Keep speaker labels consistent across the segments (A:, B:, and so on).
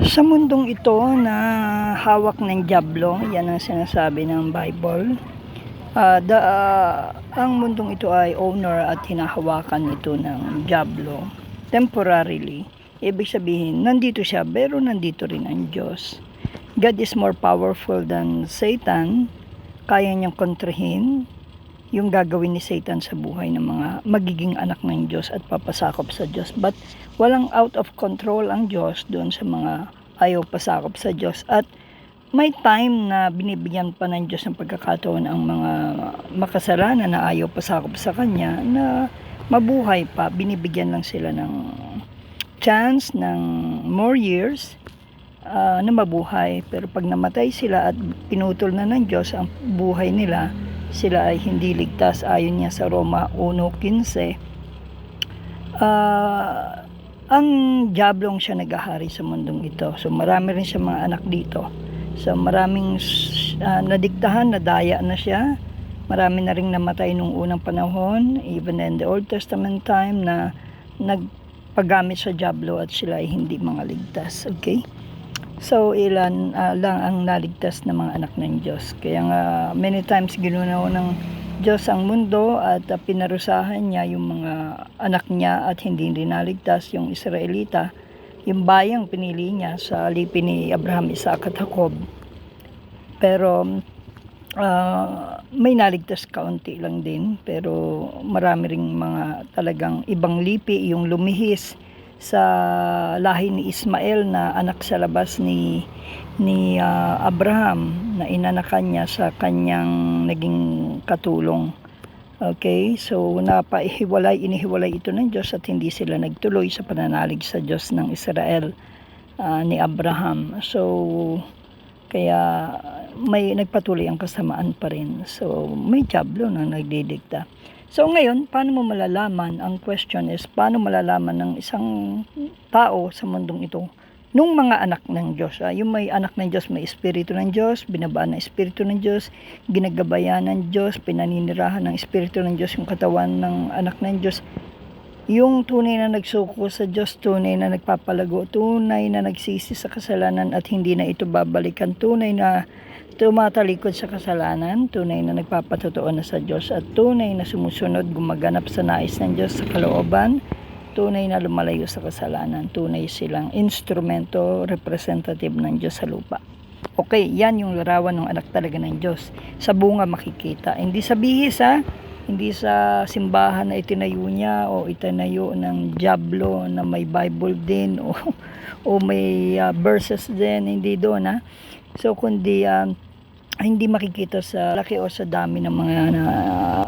A: Sa mundong ito na hawak ng dyablo, yan ang sinasabi ng Bible. Ang mundong ito ay owner at hinahawakan ito ng dyablo temporarily. Ibig sabihin, nandito siya pero nandito rin ang Diyos. God is more powerful than Satan. Kaya niyang kontrahin yung gagawin ni Satan sa buhay ng mga magiging anak ng Diyos at papasakop sa Diyos. But walang out of control ang Diyos doon sa mga ayaw pasakop sa Diyos. At may time na binibigyan pa ng Diyos ng pagkakataon ang mga makasalanan na ayaw pasakop sa Kanya na mabuhay pa. Binibigyan lang sila ng chance ng more years na mabuhay. Pero pag namatay sila at pinutol na ng Diyos ang buhay nila, sila ay hindi ligtas ayon niya sa Roma 1:15. Ang diablong siya naghahari sa mundong ito. So marami rin siya mga anak dito. So maraming nadiktahan, nadaya na siya. Marami na ring namatay nung unang panahon, even in the Old Testament time, na nagpagamit sa diablo at sila ay hindi mga ligtas. Okay? So ilan lang ang naligtas na mga anak ng Diyos. Kaya nga many times ginunaw ng Diyos ang mundo at pinarusahan niya yung mga anak niya at hindi rin naligtas yung Israelita, yung bayang pinili niya sa alipin ni Abraham, Isaac at Jacob. Pero may naligtas kaunti lang din, pero marami ring mga talagang ibang lipi yung lumihis sa lahi ni Ismael na anak sa labas ni Abraham, na inanakan niya sa kanyang naging katulong. Okay, so inihiwalay ito ng Diyos at hindi sila nagtuloy sa pananalig sa Diyos ng Israel ni Abraham. So kaya may nagpatuloy ang kasamaan pa rin. So may diablo na nagdidikta. So ngayon, paano mo malalaman? Ang question is, paano malalaman ng isang tao sa mundong ito nung mga anak ng Diyos? Yung may anak ng Diyos, may espiritu ng Diyos, binabaan ng espiritu ng Diyos, ginagabayan ng Diyos, pinaninirahan ng espiritu ng Diyos yung katawan ng anak ng Diyos. Yung tunay na nagsuko sa Diyos, tunay na nagpapalago, tunay na nagsisi sa kasalanan at hindi na ito babalikan, tunay na tumatalikod sa kasalanan, tunay na nagpapatotoo na sa Diyos at tunay na sumusunod, gumaganap sa nais ng Diyos sa kalooban, tunay na lumalayo sa kasalanan, tunay silang instrumento, representative ng Diyos sa lupa. Okay, yan yung larawan ng anak talaga ng Diyos. Sa bunga makikita, hindi sa bihis hindi sa simbahan na itinayo niya o itinayo ng diablo na may Bible din o may verses din, hindi doon So kundi hindi makikita sa laki o sa dami ng mga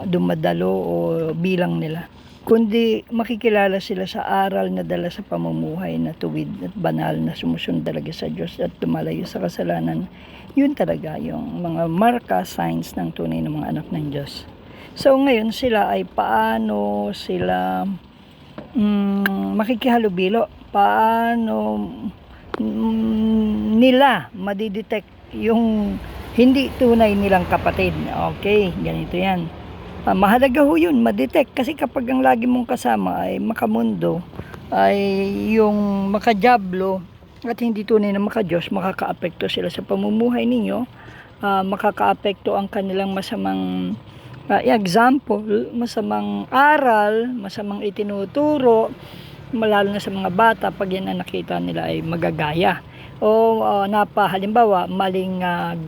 A: dumadalo o bilang nila, kundi makikilala sila sa aral na dala sa pamumuhay na tuwid at banal na sumusunod talaga sa Diyos at lumalayo sa kasalanan. Yun talaga yung mga marka, signs ng tunay ng mga anak ng Diyos. So ngayon sila ay paano sila makikihalubilo, paano nila madidetect yung hindi tunay nilang kapatid. Okay, ganito yan. Mahalaga ho yun, madetect. Kasi kapag ang lagi mong kasama ay makamundo, ay yung makadiablo at hindi tunay na makadiyos, makakaapekto sila sa pamumuhay ninyo. Makakaapekto ang kanilang masamang example, masamang aral, masamang itinuturo, lalo na sa mga bata. Pag yan ang nakita nila ay magagaya o halimbawa maling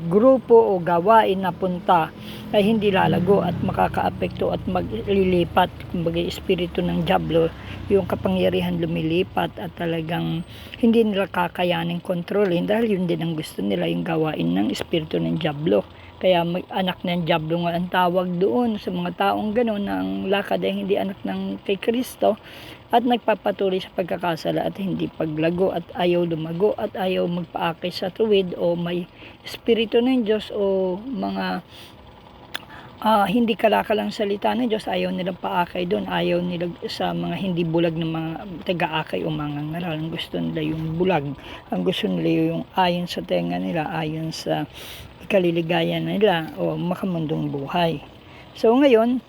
A: grupo o gawain na punta ay hindi lalago at makakaapekto at maglilipat, kumbaga espiritu ng diablo, yung kapangyarihan lumilipat at talagang hindi nila kakayanin kontrolin dahil yun din ang gusto nila, yung gawain ng espiritu ng diablo. Kaya anak ng diablo nga ang tawag doon sa mga taong gano'n na ang lakad ay hindi anak ng kay Kristo at nagpapatuloy sa pagkakasala at hindi paglago at ayaw lumago at ayaw magpaakay sa tuwid o may espiritu ng Diyos o mga hindi kalakalang salita ng Diyos, ayaw nilang paakay doon, ayaw nila sa mga hindi bulag ng mga taga-akay o mga ngaral. Ang gusto nila yung bulag, ang gusto nila yung ayon sa tenga nila, ayon sa kaliligayan nila o makamundong buhay. So ngayon,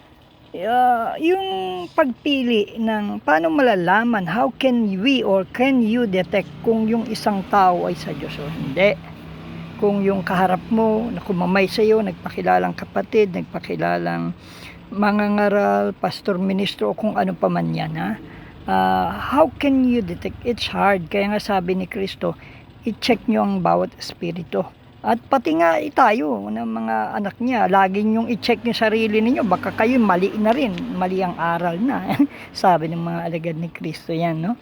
A: yung pagpili ng paano malalaman, how can we or can you detect kung yung isang tao ay sa Diyos o hindi? Kung yung kaharap mo na kumamay sa iyo, nagpakilalang kapatid, nagpakilalang mangangaral, pastor, ministro o kung ano pa man yan, ha? How can you detect? It's hard. Kaya nga sabi ni Kristo, i-check nyo ang bawat espiritu. At pati nga tayo ng mga anak niya, lagi nyong i-check yung sarili ninyo. Baka kayo mali na rin, mali ang aral na. Sabi ng mga alagad ni Kristo yan, no?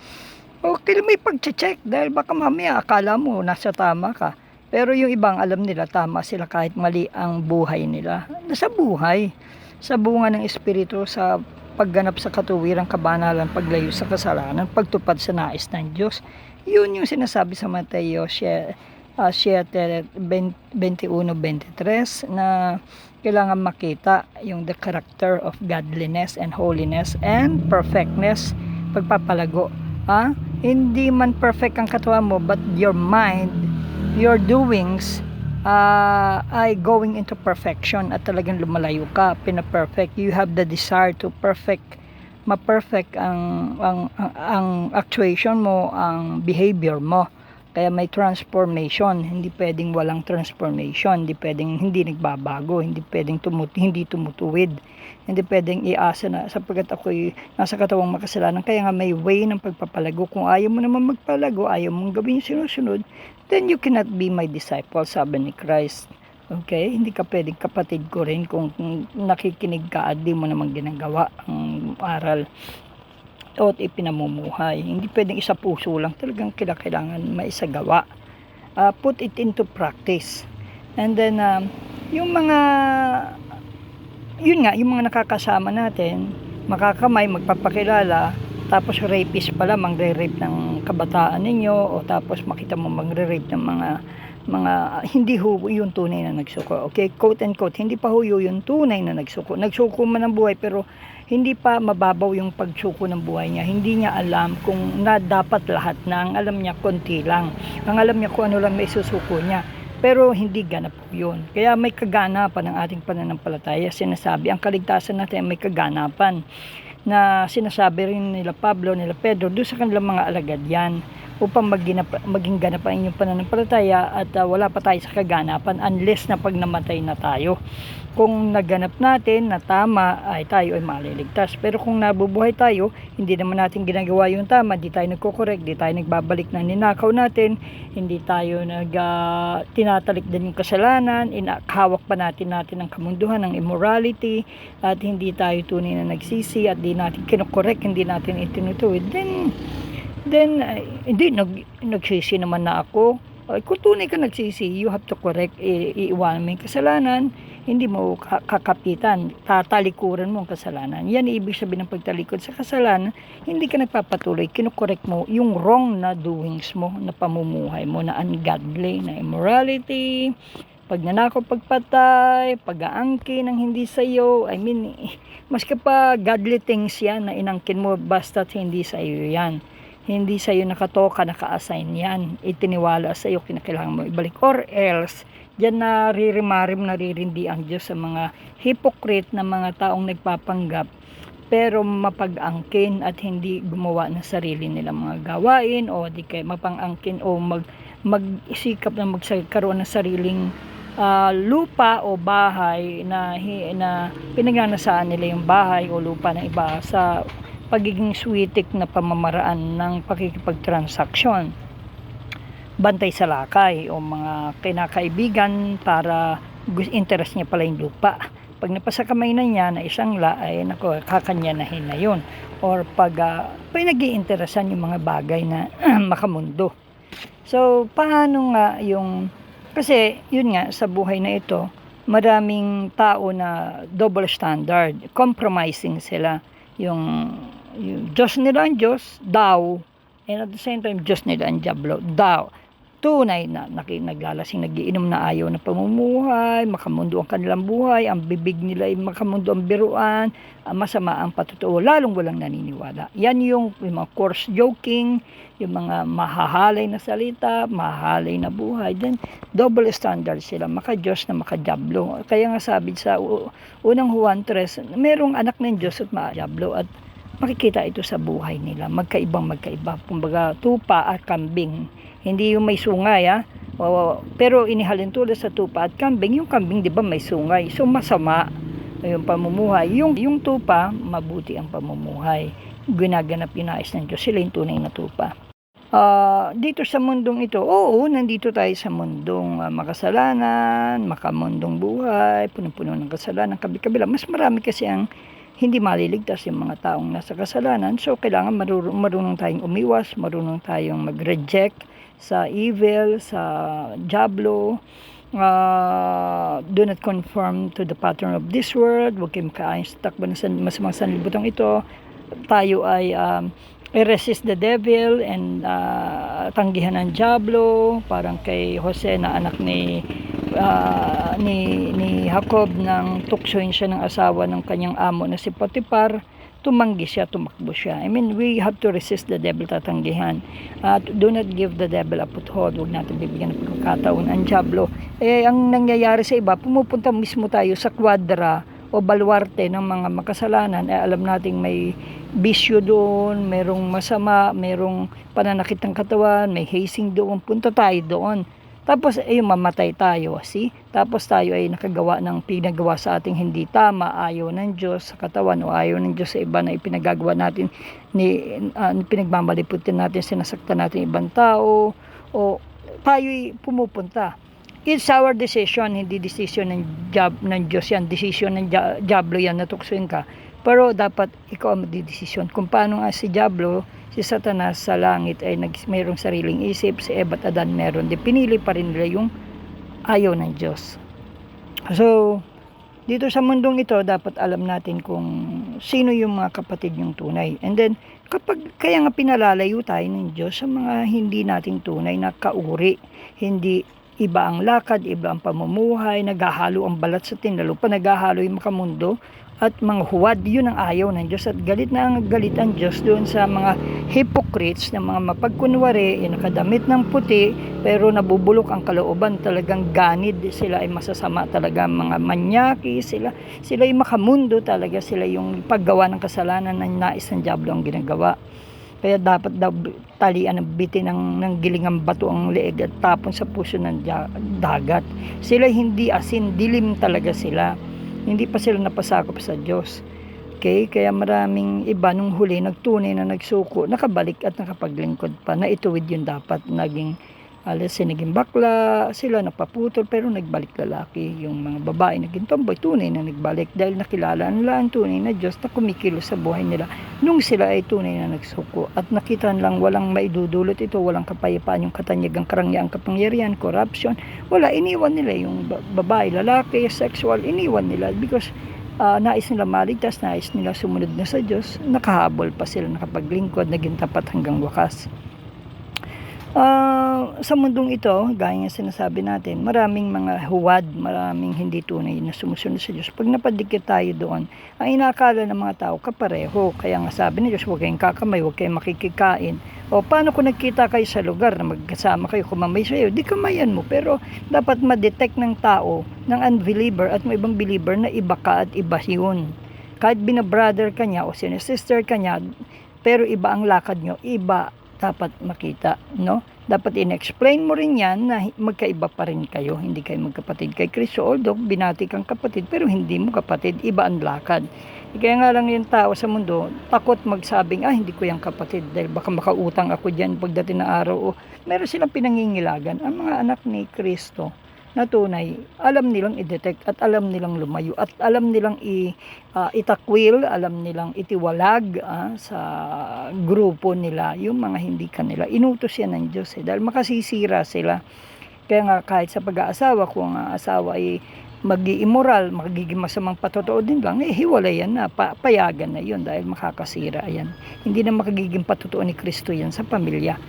A: Okay, may pag-check dahil baka mamaya akala mo nasa tama ka. Pero yung ibang alam nila tama sila kahit mali ang buhay nila. Nasa buhay, sa bunga ng espiritu, sa pagganap sa katuwiran, kabanalan, paglayo sa kasalanan, pagtupad sa nais ng Diyos. Yun yung sinasabi sa Mateo 7:21-23 na kailangan makita yung the character of godliness and holiness and perfectness, pagpapalago. Hindi man perfect ang katawan mo, but your mind, your doings ay going into perfection at talagang lumalayo ka, pina-perfect. You have the desire to ma-perfect ang actuation mo, ang behavior mo. Kaya may transformation, hindi pwedeng walang transformation, hindi pwedeng hindi nagbabago, hindi pwedeng hindi tumutuwid, hindi pwedeng iasa na sapagkat ako'y nasa katawang makasalanan. Kaya nga may way ng pagpapalago. Kung ayaw mo naman magpalago, ayaw mong gawin yung sinusunod, then you cannot be my disciple, sabi ni Christ. Okay? Hindi ka pwedeng kapatid ko rin kung nakikinig ka at di mo naman ginagawa ang aral o ipinamumuhay. Hindi pwedeng isa puso lang, talagang kailangan maisagawa. Put it into practice. And then yung mga nakakasama natin, makakamay, magpapakilala, tapos rapist pala, mangre-rape ng kabataan ninyo, o tapos makita mo mangre-rape ng mga hindi ho yung tunay na nagsuko. Okay, quote and quote, hindi pa ho yung tunay na nagsuko. Nagsuko man ng buhay pero hindi pa mababaw yung pagsuko ng buhay niya. Hindi niya alam kung na dapat lahat na. Ang alam niya konti lang. Ang alam niya kung ano lang may susuko niya. Pero hindi ganap po yun. Kaya may kaganapan ng ating pananampalataya. Sinasabi, ang kaligtasan natin may kaganapan na sinasabi rin nila Pablo, nila Pedro, doon sa kanilang mga alagad yan upang maging ganap ang inyong pananampalataya at wala pa tayo sa kaganapan unless na pag namatay na tayo. Kung naganap natin na tama ay tayo ay maliligtas. Pero kung nabubuhay tayo, hindi naman natin ginagawa yung tama, di tayo nagko-correct, di tayo nagbabalik ng ninakaw natin, hindi tayo tinatalik din yung kasalanan, hawak pa natin ang kamunduhan ng immorality, at hindi tayo tunay na nagsisi at di natin kinokorek, hindi natin itinutuwid, then hindi nagsisi naman na ako. Kung tunay ka nagsisi, you have to correct, iiwanan mo yung kasalanan, hindi mo kakapitan, tatalikuran mo ang kasalanan. Yan ibig sabihin ng pagtalikod sa kasalanan, hindi ka nagpapatuloy, kinokorek mo yung wrong na doings mo, na pamumuhay mo, na ungodly, na immorality, pagnanakaw, pagpatay, pag-aangkin ng hindi sa'yo. I mean, maski pa godly things yan na inangkin mo, basta't hindi sa'yo yan. Hindi sa'yo nakatoka, naka-assign yan. Itiniwala sa'yo, kinakailangan mo ibalik. Or else, diyan naririndi ang Diyos sa mga hypocrite na mga taong nagpapanggap pero mapag-angkin at hindi gumawa ng sarili nilang mga gawain, o di kaya mapang-angkin o magsikap na magkaroon ng sariling lupa o bahay na pinagnanasaan nila yung bahay o lupa ng iba sa pagiging switik na pamamaraan ng pakikipagtransaksyon, bantay sa lakay o mga kinakaibigan para interest niya pala yung lupa. Pag napasa kamay na niya na isang ay kakanyanahin na yun. Or pag nag-iinteresan yung mga bagay na makamundo. So, paano nga kasi yun nga, sa buhay na ito, maraming tao na double standard, compromising sila. Yung Diyos nila ang Diyos, daw, and at the same time, Diyos nila ang Diablo, daw. tunay na naglalasing, nagiinom na ayaw na pamumuhay, makamundo ang kanilang buhay, ang bibig nila ay makamundo ang biruan, masama ang patutuo, lalong walang naniniwala. Yan yung mga coarse joking, yung mga mahahalay na salita, mahahalay na buhay. Then, double standard sila, maka-Diyos na maka-Diablo. Kaya nga sabi sa unang Juan 3, merong anak ng Diyos at ma-Diablo, at makikita ito sa buhay nila, magkaiba. Kumbaga, tupa at kambing. Hindi yung may sungay, pero inihalin tulad sa tupa at kambing. Yung kambing, di ba, may sungay. So, masama yung pamumuhay. Yung tupa, mabuti ang pamumuhay. Ginaganap inayos ng Diyos. Sila yung tunay na tupa. Dito sa mundong ito, oo, nandito tayo sa mundong makasalanan, makamundong buhay, punong-puno ng kasalanan, kabi-kabila. Mas marami kasi ang hindi maliligtas yung mga taong nasa kasalanan. So, kailangan marunong tayong umiwas, marunong tayong mag-reject sa evil, sa diablo. Do not conform to the pattern of this world. Huwag kayong kaayon sa takbo ng masamang sanlibutan ito. Tayo ay resist the devil and tanggihan ng diablo. Parang kay Jose na anak ni Jacob, nang tuksoin siya ng asawa ng kanyang amo na si Potiphar, tumanggi siya, tumakbo siya. I mean, we have to resist the devil, tatanggihan. Do not give the devil a foothold. Huwag natin bibigyan ng pagkakataon ang diablo. Ang nangyayari sa iba, pumupunta mismo tayo sa kwadra o baluarte ng mga makasalanan. Alam nating may bisyo doon, merong masama, merong pananakit ng katawan, may hazing doon, punta tayo doon. Tapos mamatay tayo, tapos tayo ay nakagawa ng pinagawa sa ating hindi tama, ayaw ng Diyos sa katawan o ayaw ng Diyos sa iba na ipinagagawa natin, pinagmamaliputin natin, sinasaktan natin ibang tao, o tayo ay pumupunta. It's our decision, hindi decision ng Diyos yan, decision ng diablo yan, natuksoin ka. Pero dapat ikaw ang magdidesisyon. Kung paano nga si diablo, si Satanas sa langit ay mayroong sariling isip, si Eva at Adan meron. Pinili pa rin nila yung ayaw ng Diyos. So, dito sa mundong ito, dapat alam natin kung sino yung mga kapatid yung tunay. And then, kaya nga pinalalayo tayo ng Diyos sa mga hindi nating tunay na kauri. Hindi iba ang lakad, iba ang pamumuhay, naghahalo ang balat sa tinalo pa, naghahalo yung makamundo at mga huwad. Yun ang ayaw ng Diyos, at galit ang Diyos doon sa mga hypocrites, na mga mapagkunwari, nakadamit ng puti pero nabubulok ang kalooban, talagang ganid sila, ay masasama talaga, mga manyaki sila ay makamundo talaga, sila yung paggawa ng kasalanan ng nais ng diablo ang ginagawa. Kaya dapat talian ng bitin ng gilingang bato ang leeg at tapon sa puso ng dagat. Sila hindi asin, dilim talaga sila. Hindi pa sila napasakop sa Diyos. Okay? Kaya maraming iba nung huli nagtunay na nagsuko, nakabalik at nakapaglingkod pa, na ituwid yun dapat. Naging bakla, sila napaputol pero nagbalik lalaki. Yung mga babae naging tomboy, tunay na nagbalik dahil nakilala nila ang tunay na Diyos na kumikilos sa buhay nila nung sila ay tunay na nagsuko. At nakita lang walang maidudulot ito, walang kapayapaan, yung katanyagang karangyaan, kapangyarihan, corruption. Wala, iniwan nila yung babae, lalaki, sexual, iniwan nila because nais nila maligtas, nais nila sumunod na sa Diyos. Nakahabol pa sila, nakapaglingkod, naging tapat hanggang wakas. Sa mundong ito, gaya nga sinasabi natin, maraming mga huwad, maraming hindi tunay na sumusunod sa Diyos. Pag napadikit tayo doon, ang inaakala ng mga tao kapareho. Kaya nga sabi ni Diyos, huwag kayong kakamay, huwag kayong makikikain. O paano kung nagkita kayo sa lugar na magkasama kayo, kumamay sa iyo, di kamayan mo. Pero dapat ma-detect ng tao, ng unbeliever at may ibang believer na iba ka at iba yun. Kahit binabrother ka niya o sinisister ka niya, pero iba ang lakad nyo, iba dapat makita, no? Dapat in-explain mo rin yan na magkaiba pa rin kayo, hindi kayo magkapatid. Kay Kristo, although binati kang kapatid, pero hindi mo kapatid, iba ang lakad. Kaya nga lang yung tao sa mundo, takot magsabing, hindi ko yung kapatid, dahil baka makautang ako dyan pagdating na araw. O meron silang pinangingilagan. Ang mga anak ni Kristo na tunay, alam nilang i-detect at alam nilang lumayo at alam nilang itakwil, alam nilang itiwalag sa grupo nila yung mga hindi kanila. Inutos yan ng Diyos dahil makasisira sila. Kaya nga kahit sa pag-aasawa, kung ang asawa ay mag-iimmoral, magiging masamang patotoo din lang, hiwalay yan na, payagan na yun dahil makakasira yan. Hindi na makagiging patotoo ni Kristo yan sa pamilya.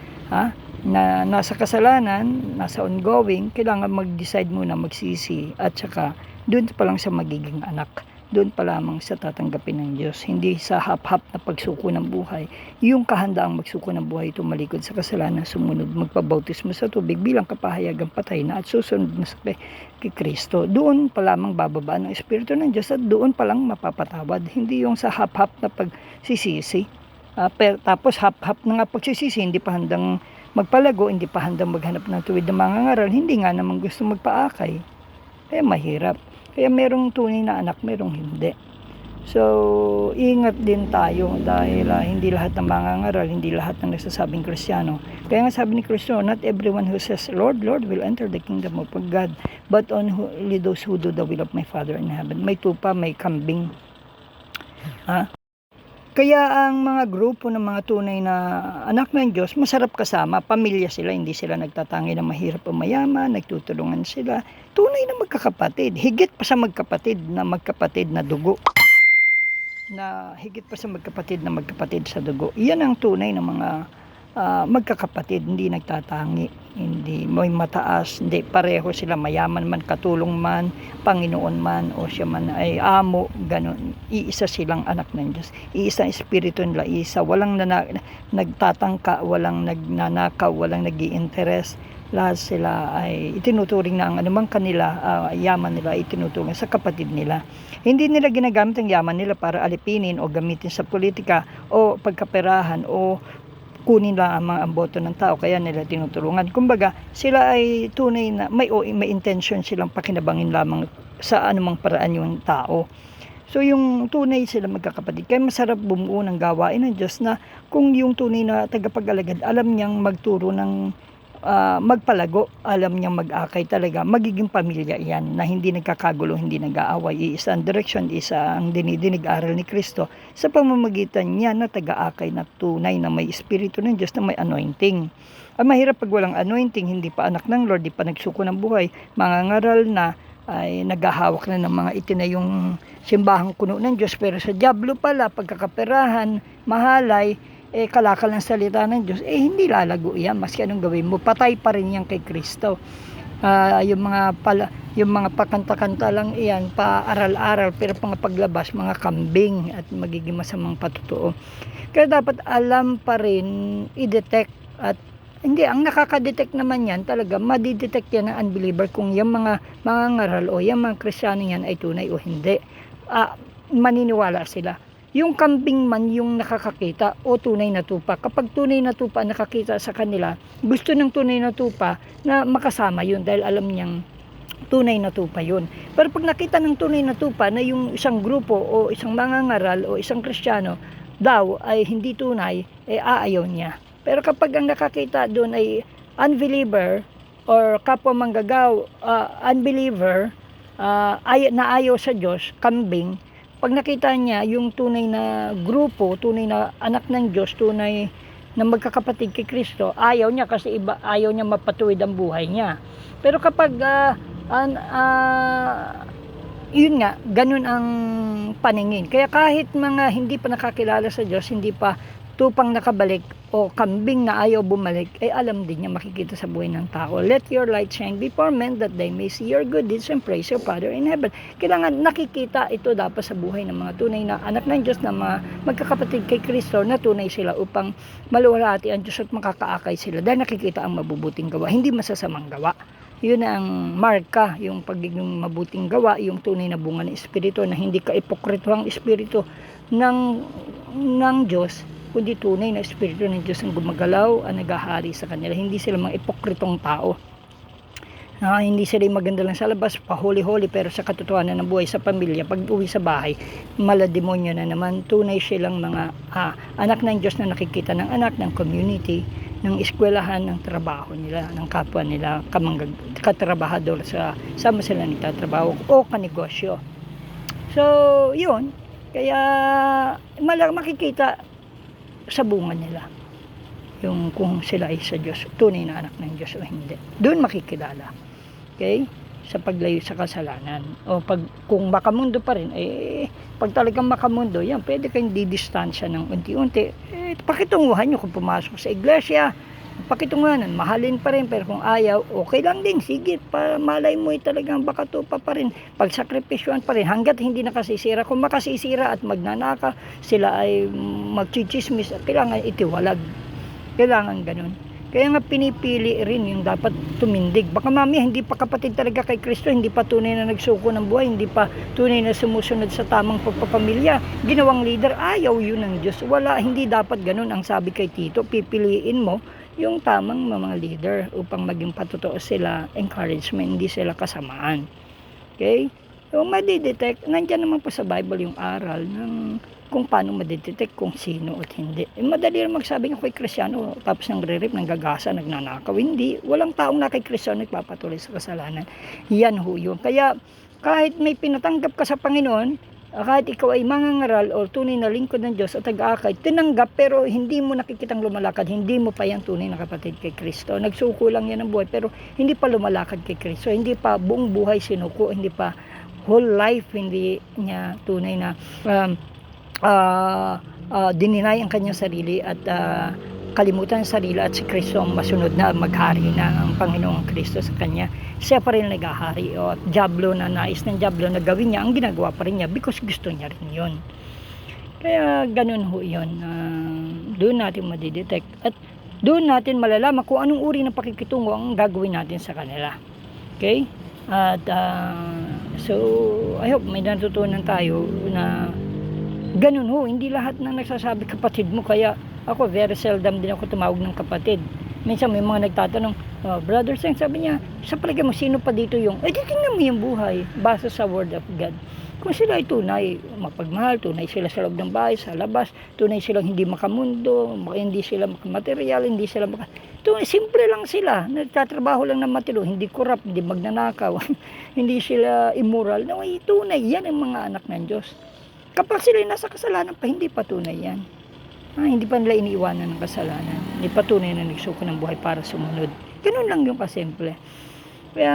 A: na nasa kasalanan, nasa ongoing, kailangan mag-decide muna, magsisi, at saka doon pa lang sa magiging anak. Doon pa lamang sa tatanggapin ng Diyos. Hindi sa hap-hap na pagsuko ng buhay. Yung kahandaang magsuko ng buhay, tumalikod sa kasalanan, sumunod, magpabautismo sa tubig bilang kapahayagang patay na at susunod na sa kay Kristo. Doon pa lamang bababaan ng Espiritu ng Diyos at doon pa lang mapapatawad. Hindi yung sa hap-hap na pagsisisi. Tapos hap-hap na nga pagsisisi, hindi pa handang magpalago, hindi pa handang maghanap ng tuwid na mangangaral, hindi nga naman gusto magpaakay. Kaya mahirap. Kaya merong tunay na anak, merong hindi. So, ingat din tayo dahil hindi lahat ng mangangaral, hindi lahat ng nagsasabing Kristiyano. Kaya nga sabi ni Kristo, not everyone who says, Lord, Lord, will enter the kingdom of God, but only those who do the will of my Father in heaven. May tupa, may kambing. Kaya ang mga grupo ng mga tunay na anak ng Diyos, masarap kasama. Pamilya sila, hindi sila nagtatangi ng mahirap o mayaman, nagtutulungan sila. Tunay na magkakapatid. Higit pa sa magkapatid na dugo. Higit pa sa magkapatid sa dugo. Yan ang tunay ng mga magkakapatid, hindi nagtatangi, hindi may mataas, hindi pareho sila, mayaman man, katulong man, Panginoon man, o siya man ay amo, ganun. Iisa silang anak ng Diyos. Iisa ang espiritu nila, isa. Walang nagtatangka, walang nagnanakaw, walang nag-i-interest. Lahat sila ay itinuturing na ang anumang kanila, yaman nila, itinuturing sa kapatid nila. Hindi nila ginagamit ang yaman nila para alipinin o gamitin sa politika o pagkaperahan o kunin lang ang boto ng tao, kaya nila tinutulungan. Kumbaga, sila ay tunay na may intention silang pakinabangin lamang sa anumang paraan yung tao. So yung tunay sila magkakapatid. Kaya masarap bumuo ng gawain ng Diyos na kung yung tunay na tagapag-alagad, alam niyang magturo ng magpalago, alam niyang mag-akay talaga, magiging pamilya yan na hindi nagkakagulo, hindi nag-aaway. Isa ang direksyon, isa ang dinidinig aral ni Kristo sa pamamagitan niya na taga-akay na tunay na may espiritu ng Diyos na may anointing. Ang mahirap pag walang anointing, hindi pa anak ng Lord, di pa nagsuko ng buhay, mangangaral na, ay naghahawak na ng mga itinayong simbahang kuno ng Diyos, pero sa dyablo pala, pagkakaperahan, mahalay, kalakal ng salita ng Diyos, hindi lalago yan, maski anong gawin mo, patay pa rin yan kay Kristo. Yung mga pakanta-kanta lang iyan, paaral-aral, pero paglabas, mga kambing at magiging masamang patutuo. Kaya dapat alam pa rin, i-detect at hindi, ang nakaka-detect naman yan, talaga, madidetect yan ng unbeliever kung yung mga ngaral o yung mga Kristiyano yan ay tunay o hindi. Maniniwala sila. Yung kambing man yung nakakakita o tunay na tupa. Kapag tunay na tupa nakakita sa kanila, gusto ng tunay na tupa na makasama yun dahil alam niyang tunay na tupa yun. Pero pag nakita ng tunay na tupa na yung isang grupo o isang mangangaral o isang Kristiyano daw ay hindi tunay, aayaw niya. Pero kapag ang nakakita doon ay unbeliever or kapwa manggagaw, unbeliever, na ayaw sa Diyos, kambing, pag nakita niya yung tunay na grupo, tunay na anak ng Diyos, tunay na magkakapatid kay Kristo, ayaw niya kasi ayaw niya mapatuwid ang buhay niya. Pero kapag yun nga, ganun ang paningin. Kaya kahit mga hindi pa nakakilala sa Diyos, hindi pa tupang nakabalik o kambing na ayaw bumalik, ay alam din niya, makikita sa buhay ng tao. Let your light shine before men that they may see your good deeds and praise your Father in heaven. Kailangan nakikita ito dapat sa buhay ng mga tunay na anak ng Diyos na mga magkakapatid kay Kristo na tunay sila upang maluwalhati ang Diyos at makakaakay sila dahil nakikita ang mabubuting gawa, hindi masasamang gawa. Yun ang marka, yung pagiging mabuting gawa, yung tunay na bunga ng Espiritu na hindi ka ipokrito ang Espiritu ng Diyos, kundi tunay na Espiritu ng Diyos ang gumagalaw, ang naghahari sa kanila. Hindi sila mga ipokritong tao. Hindi sila maganda lang sa labas, pahuli-huli, pero sa katotohanan ng buhay sa pamilya, pag uwi sa bahay, malademonyo na naman. Tunay silang mga anak ng Diyos na nakikita ng anak, ng community, ng eskwelahan, ng trabaho nila, ng kapwa nila, katrabahador sa sama sila nagtatrabaho o kanegosyo. So, yun. Kaya, makikita sa bunga nila yung kung sila ay sa Diyos, tunay na anak ng Diyos o hindi. Doon makikilala. Okay? Sa paglayo sa kasalanan. O kung makamundo pa rin, pag talagang makamundo, yan, pwede kayong didistansya ng unti-unti. Pakitunguhan nyo kung pumasok sa iglesia, pakitunganan, mahalin pa rin, pero kung ayaw, okay lang din, sige, para malay mo talagang baka tupa pa rin, pagsakripisyohan pa rin, hanggat hindi nakasisira. Kung makasisira at magnanaka, sila ay magchichismis, kailangan itiwalag, kailangan ganun. Kaya nga pinipili rin yung dapat tumindig. Baka mamaya hindi pa kapatid talaga kay Kristo, hindi pa tunay na nagsuko ng buhay, hindi pa tunay na sumusunod sa tamang pagpapamilya. Ginawang leader, ayaw yun ng Diyos. Wala, hindi dapat ganun ang sabi kay Tito. Pipiliin mo yung tamang mga leader upang maging patotoo sila, encouragement, hindi sila kasamaan. Okay? So, madidetect, nandyan naman po sa Bible yung aral ng kung paano madidetect kung sino at hindi. Madali lang magsabi nga kay Kristyano, tapos nang re-rip, nanggagasa, nagnanakaw. Hindi, walang taong na kay Kristyano nagpapatuloy sa kasalanan. Yan ho yun. Kaya kahit may pinatanggap ka sa Panginoon, kahit ikaw ay mangangaral o tunay na lingkod ng Diyos at tag-aakay, tinanggap pero hindi mo nakikitang lumalakad, hindi mo pa yan tunay na kapatid kay Kristo. Nagsuko lang yan ng buhay pero hindi pa lumalakad kay Kristo, hindi pa buong buhay sinuko, hindi pa whole life hindi niya tunay na dininay ang kanyang sarili at kalimutan ang sarili at si Kristo ang masunod na maghari na ang Panginoong Kristo sa kanya. Siya pa rin naghahari o Diablo na nais ng Diablo na gawin niya, ang ginagawa pa rin niya because gusto niya rin yun. Kaya ganun ho yun. Doon natin madidetect at doon natin malalaman kung anong uri ng pakikitungo ang gagawin natin sa kanila. Okay? At so I hope may natutunan tayo na ganun ho, hindi lahat ng nagsasabi kapatid mo. Kaya ako very seldom din ako tumawag ng kapatid. Minsan may mga nagtatanong, Brother Seng, sabi niya, sa palagay mo sino pa dito yung, di tingnan mo yung buhay base sa word of God. Kung sila ay tunay, mapagmahal, tunay sila sa loob ng bahay, sa labas, tunay silang hindi makamundo, hindi sila makamaterial, hindi sila simple lang sila, nagtatrabaho lang ng matino, hindi corrupt, hindi magnanakaw, hindi sila immoral, no, tunay, yan ang mga anak ng Diyos. Kapag sila nasa kasalanan pa, hindi pa tunay yan. Hindi pa nila iniiwanan ng kasalanan. Hindi pa tunay na nagsuko ng buhay para sumunod. Ganun lang yung kasimple. Kaya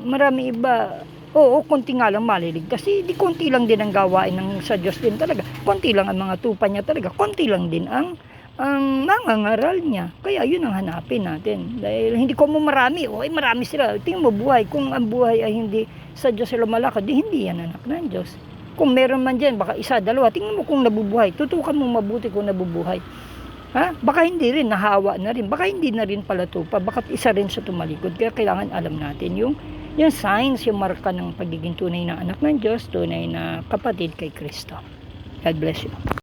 A: marami iba, konti nga lang maliligtas. Kasi di konti lang din ang gawain ng sa Diyos din talaga. Konti lang ang mga tupa niya talaga. Konti lang din ang nangangaral niya. Kaya yun ang hanapin natin. Dahil hindi ko mo marami. Marami sila. Tingnan mo buhay. Kung ang buhay ay hindi sa Diyos sila malakad, hindi yan anak ng Diyos. Kung meron man dyan, baka isa, dalawa, tingnan mo kung nabubuhay. Tutukan mo mabuti kung nabubuhay. Baka hindi rin, nahawa na rin. Baka hindi na rin pala tupa. Baka isa rin sa tumalikod. Kaya kailangan alam natin yung signs, yung marka ng pagiging tunay na anak ng Diyos, tunay na kapatid kay Kristo. God bless you.